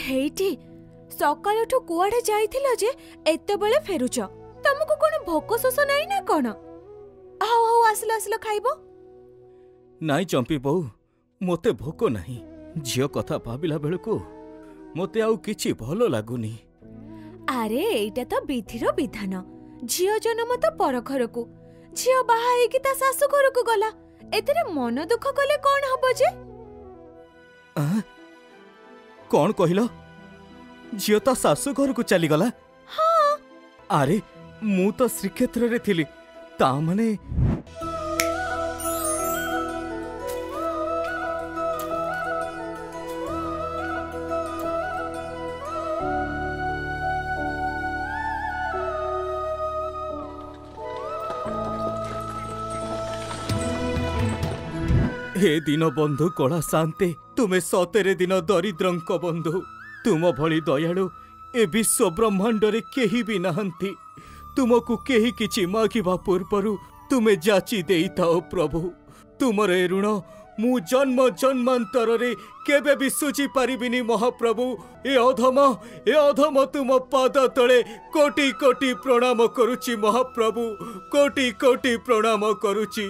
हेइटी सकाळठु कुआडे जाइथिलो जे एते बेले फेरुछ तुमको कोन भोक शोष नाही ना कोन हाउ हाउ आसलो आसलो खाइबो नाई चंपी बहु मोते भोक नाही झियो कथा भाबिला बेलको मोते आउ किछि भलो लागुनी। अरे एइटा तो विधिर विधान झियो जन्म तो पर घर को झियो बाहा हेकि ता सासु घर को गला एतिरे मन दुख कले कोन हबो जे कौन कहिलो झियो ता सासु घर को चली गला। हाँ अरे मु तो श्रीक्षेत्र रे थिली ता माने हे दिन बंधु कला शांते तुमे सतेरे दिन दरिद्रंक बंधु तुम भली दयालु ए विश्व ब्रह्मांड रे केही भी नहंती तुमको केही किछि मागिबा पूर्वरु तुमे जाची देइताओ प्रभु तुमर ए ऋण मु जन्म जन्मांतर रे केबे भी सुझी पारिबिनी महाप्रभु ए अधम तुम पाद तले कोटि कोटि प्रणाम करुछि महाप्रभु कोटि कोटि प्रणाम करुछि।